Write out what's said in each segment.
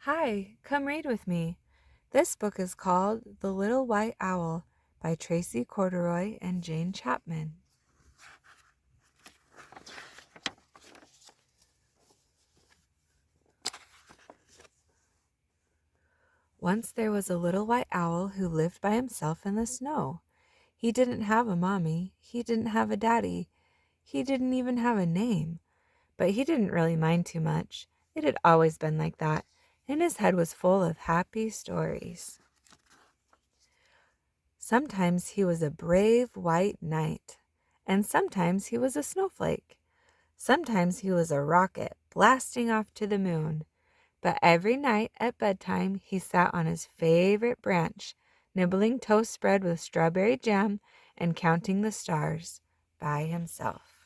Hi, come read with me. This book is called The Little White Owl by Tracy Corduroy and Jane Chapman. Once there was a little white owl who lived by himself in the snow. He didn't have a mommy. He didn't have a daddy. He didn't even have a name. But he didn't really mind too much. It had always been like that, and his head was full of happy stories. Sometimes he was a brave white knight, and sometimes he was a snowflake. Sometimes he was a rocket blasting off to the moon. But every night at bedtime he sat on his favorite branch, nibbling toast bread with strawberry jam and counting the stars by himself.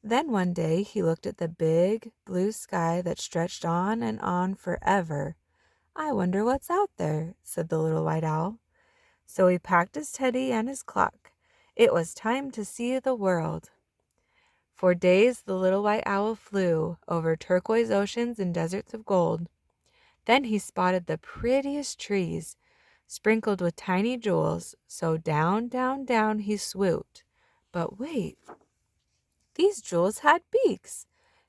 Then one day he looked at the big blue sky that stretched on and on forever. "I wonder what's out there," said the little white owl. So he packed his teddy and his clock. It was time to see the world. For days the little white owl flew over turquoise oceans and deserts of gold. Then he spotted the prettiest trees, sprinkled with tiny jewels, so down, down, down he swooped. But wait, these jewels had beaks.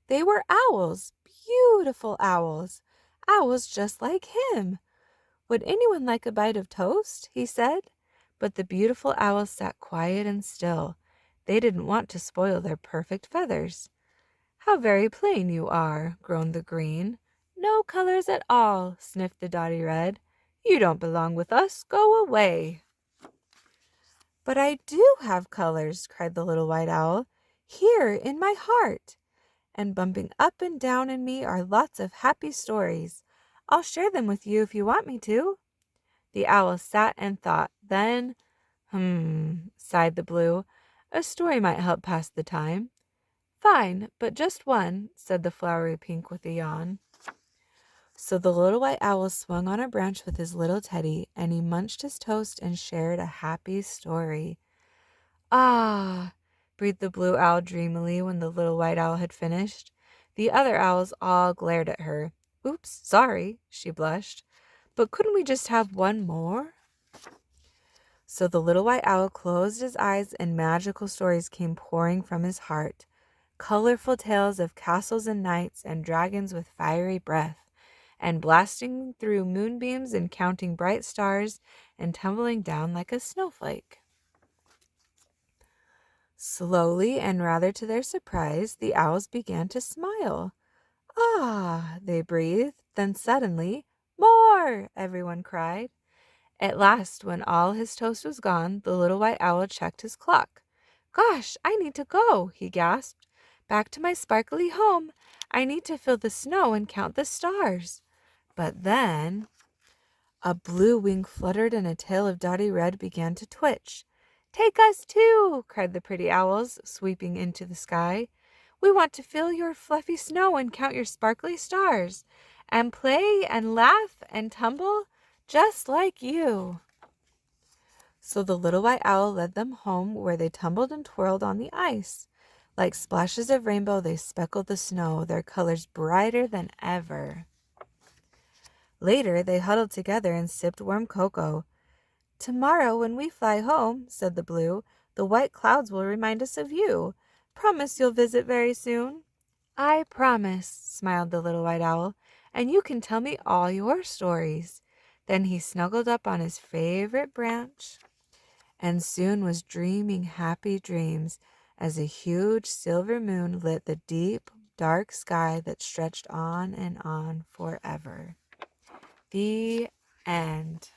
They were owls, beautiful owls, owls just like him. "Would anyone like a bite of toast?" he said. But the beautiful owls sat quiet and still. They didn't want to spoil their perfect feathers. "How very plain you are," groaned the green. "No colors at all," sniffed the dotty red. "You don't belong with us. Go away." "But I do have colors," cried the little white owl, "here in my heart. And bumping up and down in me are lots of happy stories. I'll share them with you if you want me to." The owl sat and thought. Then, sighed the blue. "A story might help pass the time." "Fine, but just one," said the flowery pink with a yawn. So the little white owl swung on a branch with his little teddy, and he munched his toast and shared a happy story. "Ah," breathed the blue owl dreamily when the little white owl had finished. The other owls all glared at her. "Oops, sorry," she blushed. "But couldn't we just have one more?" So the little white owl closed his eyes and magical stories came pouring from his heart. Colorful tales of castles and knights and dragons with fiery breath, and blasting through moonbeams and counting bright stars and tumbling down like a snowflake. Slowly and rather to their surprise, the owls began to smile. "Ah," they breathed. Then suddenly, "More!" everyone cried. At last, when all his toast was gone, the little white owl checked his clock. "Gosh, I need to go," he gasped. "Back to my sparkly home. I need to feel the snow and count the stars." But then a blue wing fluttered and a tail of dotty red began to twitch. "Take us too!" cried the pretty owls, sweeping into the sky. "We want to feel your fluffy snow and count your sparkly stars, and play and laugh and tumble just like you." So the little white owl led them home, where they tumbled and twirled on the ice. Like splashes of rainbow, they speckled the snow, their colors brighter than ever. Later, they huddled together and sipped warm cocoa. "Tomorrow, when we fly home," said the blue, "the white clouds will remind us of you. Promise you'll visit very soon." "I promise," smiled the little white owl, "and you can tell me all your stories." Then he snuggled up on his favorite branch and soon was dreaming happy dreams as a huge silver moon lit the deep, dark sky that stretched on and on forever. The end.